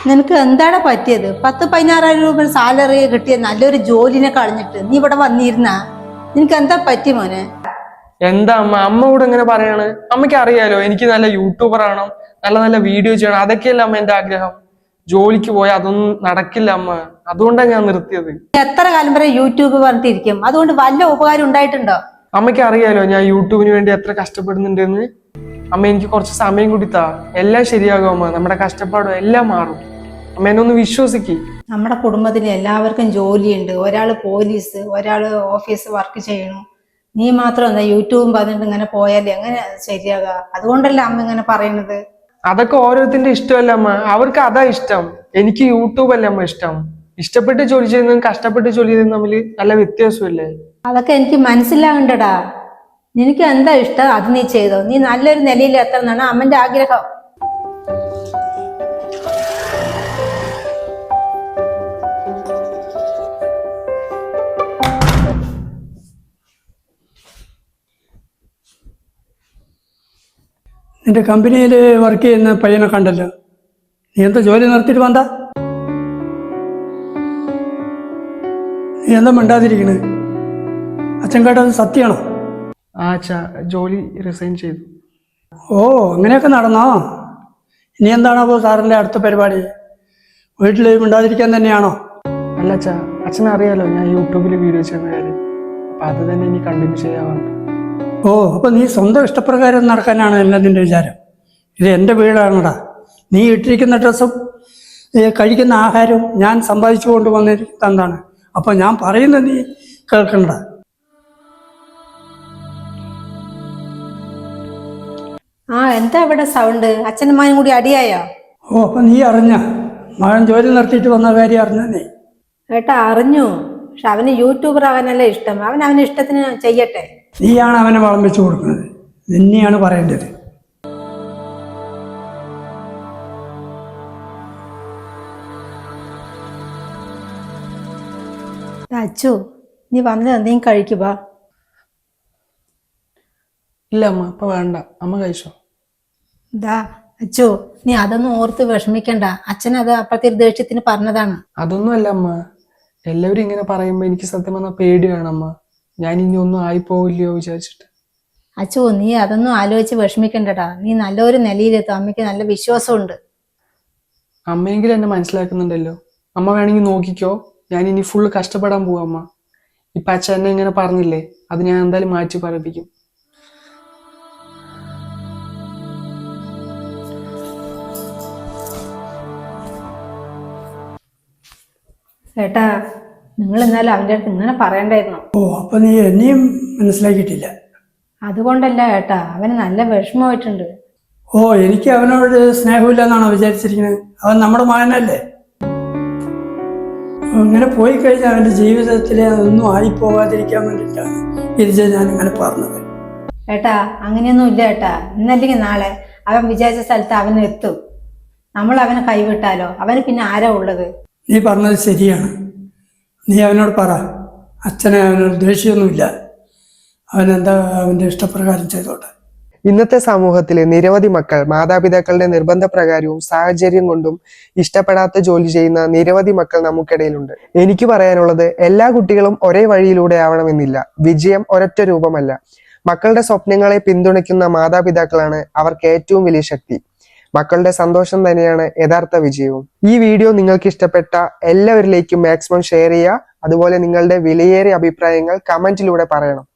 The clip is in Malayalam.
നിനക്ക് എന്താണ് പറ്റിയത്? 10-16,000 രൂപ സാലറി കിട്ടിയ നല്ലൊരു ജോലിനെ കളഞ്ഞിട്ട് നീ ഇവിടെ വന്നിരുന്ന നിനക്ക് എന്താ പറ്റി മോനെ? എന്താ അമ്മ ഇവിടെ ഇങ്ങനെ പറയാണ്? അമ്മയ്ക്ക് അറിയാലോ എനിക്ക് നല്ല യൂട്യൂബർ ആവണം, നല്ല നല്ല വീഡിയോ ചെയ്യണം, അതൊക്കെയല്ല അമ്മ എന്റെ ആഗ്രഹം. ജോലിക്ക് പോയാൽ അതൊന്നും നടക്കില്ല അമ്മ, അതുകൊണ്ടാണ് ഞാൻ നിർത്തിയത്. എത്ര കാലം വരെ യൂട്യൂബ് പറഞ്ഞിട്ടിരിക്കും? അതുകൊണ്ട് വല്ല ഉപകാരം ഉണ്ടായിട്ടുണ്ടോ? അമ്മയ്ക്ക് അറിയാലോ ഞാൻ യൂട്യൂബിന് വേണ്ടി എത്ര കഷ്ടപ്പെടുന്നുണ്ടെന്ന്. അമ്മ എനിക്ക് കുറച്ച് സമയം കൊടുത്താ എല്ലാം ശരിയാകും അമ്മ, നമ്മുടെ കഷ്ടപ്പാടും എല്ലാം മാറും. അമ്മ എന്നെ ഒന്ന് വിശ്വസിക്ക്. നമ്മുടെ കുടുംബത്തിൽ എല്ലാവർക്കും ജോലിയുണ്ട്. ഒരാള് പോലീസ്, ഒരാള് ഓഫീസ് വർക്ക് ചെയ്യണു. നീ മാത്രം എന്താ യൂട്യൂബും പറഞ്ഞിട്ട് ഇങ്ങനെ പോയാലേ എങ്ങനെ ശരിയാകാ? അതുകൊണ്ടല്ല അമ്മ ഇങ്ങനെ പറയണത്. അതൊക്കെ ഓരോരുത്തരുടെ ഇഷ്ടമല്ല അമ്മ, അവർക്ക് അതാ ഇഷ്ടം. എനിക്ക് യൂട്യൂബ് അല്ല അമ്മ ഇഷ്ടം. ഇഷ്ടപ്പെട്ട് ജോലി ചെയ്യുന്നതും കഷ്ടപ്പെട്ട് ജോലി ചെയ്യുന്നതും തമ്മിൽ നല്ല വ്യത്യാസമല്ലേ? അതൊക്കെ എനിക്ക് മനസ്സിലാകണ്ടടാ. നിനക്ക് എന്താ ഇഷ്ടം അത് നീ ചെയ്തോ. നീ നല്ലൊരു നിലയിൽ എത്തണമെന്നാണ് അമ്മന്റെ ആഗ്രഹം. നിന്റെ കമ്പനിയിൽ വർക്ക് ചെയ്യുന്ന പയ്യനെ കണ്ടല്ലോ, നീ എന്താ ജോലി നിർത്തിയിട്ട് വന്ന? നീ എന്താ മിണ്ടാതിരിക്കണ്? അച്ഛൻ കേട്ടത് സത്യമാണോ? ജോലി റിസൈൻ ചെയ്തു. ഓ, അങ്ങനെയൊക്കെ നടന്നോ? ഇനി എന്താണോ സാറിൻ്റെ അടുത്ത പരിപാടി? വീട്ടിൽ മിണ്ടാതിരിക്കാൻ തന്നെയാണോ? അല്ല അച്ഛൻ അറിയാലോ ഞാൻ യൂട്യൂബിൽ വീഡിയോ ചെയ്യുന്ന കാര്യം, അപ്പൊ അത് തന്നെ ഇനി കണ്ടിന്യൂ ചെയ്യാറുണ്ട്. ഓ, അപ്പോൾ നീ സ്വന്തം ഇഷ്ടപ്രകാരം നടക്കാനാണ് എല്ലാം നിന്റെ വിചാരം? ഇത് എൻ്റെ വീടാണടാ. നീ ഇട്ടിരിക്കുന്ന ഡ്രസ്സും കഴിക്കുന്ന ആഹാരവും ഞാൻ സമ്പാദിച്ചു കൊണ്ടുവന്നിരിക്കുന്നതാണ്. അപ്പോൾ ഞാൻ പറയുന്നത് നീ കേൾക്കണ്ട. എന്താ ഇവിടെ സൗണ്ട്? അച്ഛനും മകനും കൂടി അടിയായോ? ഓ, അപ്പം നീ അറിഞ്ഞ മകൻ ജോലി നിർത്തിയിട്ട് വന്ന കാര്യം അറിഞ്ഞ നീ? ഏട്ടാ അറിഞ്ഞു. പക്ഷെ അവന് യൂട്യൂബർ ആകാനല്ല ഇഷ്ടം. അവന് ഇഷ്ടത്തിന് ചെയ്യട്ടെ. നീയാണ് അവനെ വളം വെച്ച് കൊടുക്കുന്നത്, നിന്നെയാണ് പറയേണ്ടത്. അച്ചു, നീ വന്നത് എന്തെങ്കിലും കഴിക്കുക. ഇല്ല അമ്മ, ഇപ്പൊ വേണ്ട, അമ്മ കഴിച്ചോ. അച്ചു, നീ അതൊന്നും ഓർത്ത് വിഷമിക്കണ്ട. അച്ഛൻ അത് അപ്പഴത്തെ ഒരു ദേഷ്യത്തിന് പറഞ്ഞതാണ്. അതൊന്നും അല്ല അമ്മ, എല്ലാവരും ഇങ്ങനെ പറയുമ്പോ എനിക്ക് സത്യം പറഞ്ഞാൽ പേടിയാണ് അമ്മ. ഞാൻ ഇനി ഒന്നും ആയിപ്പോവില്ലയോ വിചാരിച്ചിട്ട്. അച്ചു, നീ അതൊന്നും ആലോചിച്ച് വിഷമിക്കണ്ടടാ. നീ നല്ലൊരു നിലയിലെത്തും. അമ്മയ്ക്ക് നല്ല വിശ്വാസമുണ്ട്. അമ്മയെങ്കിലും എന്നെ മനസ്സിലാക്കുന്നുണ്ടല്ലോ. അമ്മ വേണമെങ്കിൽ നോക്കിക്കോ, ഞാൻ ഇനി ഫുള്ള് കഷ്ടപ്പെടാൻ പോവാ അമ്മ. ഇപ്പൊ അച്ഛൻ എന്നെ ഇങ്ങനെ പറഞ്ഞില്ലേ, അത് ഞാൻ എന്തായാലും മാറ്റി പറയിപ്പിക്കും. ഏട്ടാ, നിങ്ങൾ എന്നാലും അവൻ്റെ അടുത്ത് ഇങ്ങനെ പറയണ്ടായിരുന്നു. ഓ, അപ്പൊ നീ എന്നെയും മനസ്സിലാക്കിയിട്ടില്ല. അതുകൊണ്ടല്ല ഏട്ടാ, അവന് നല്ല വിഷമമായിട്ടുണ്ട്. ഓ, എനിക്ക് അവനോട് സ്നേഹമില്ല എന്നാണോ വിചാരിച്ചിരിക്കുന്നത്? അവൻ നമ്മുടെ മകനല്ലേ. അങ്ങനെ പോയി കഴിഞ്ഞാൽ അവൻ്റെ ജീവിതത്തിൽ അതൊന്നും ആയിപ്പോകാതിരിക്കാൻ വേണ്ടിയിട്ടാണ് ഇത് ഞാൻ ഇങ്ങനെ പറഞ്ഞത്. ഏട്ടാ, അങ്ങനെയൊന്നും ഇല്ല ഏട്ടാ. ഇന്നല്ലെങ്കിൽ നാളെ അവൻ വിചാരിച്ച സ്ഥലത്ത് അവന് എത്തും. നമ്മൾ അവനെ കൈവിട്ടാലോ? അവന് പിന്നെ ആരാ ഉള്ളത്? നീ പറഞ്ഞത് ശരിയാണ്. നീ അവനോട് പറ, അച്ഛനെ അവനോട് ദേഷ്യമൊന്നുമില്ല, അവനെന്താ അവൻ്റെ ഇഷ്ടപ്രകാരം ചെയ്തോട്ടെ. ഇന്നത്തെ സമൂഹത്തിലെ നിരവധി മക്കൾ മാതാപിതാക്കളുടെ നിർബന്ധപ്രകാരവും സാഹചര്യം കൊണ്ടും ഇഷ്ടപ്പെടാത്ത ജോലി ചെയ്യുന്ന നിരവധി മക്കൾ നമുക്കിടയിലുണ്ട്. എനിക്ക് പറയാനുള്ളത്, എല്ലാ കുട്ടികളും ഒരേ വഴിയിലൂടെ ആവണമെന്നില്ല. വിജയം ഒരൊറ്റ രൂപമല്ല. മക്കളുടെ സ്വപ്നങ്ങളെ പിന്തുണയ്ക്കുന്ന മാതാപിതാക്കളാണ് അവർക്ക് ഏറ്റവും വലിയ ശക്തി. മക്കളുടെ സന്തോഷം തന്നെയാണ് യഥാർത്ഥ വിജയവും. ഈ വീഡിയോ നിങ്ങൾക്ക് ഇഷ്ടപ്പെട്ട എല്ലാവരിലേക്കും മാക്സിമം ഷെയർ ചെയ്യുക. അതുപോലെ നിങ്ങളുടെ വിലയേറിയ അഭിപ്രായങ്ങൾ കമന്റിലൂടെ പറയണം.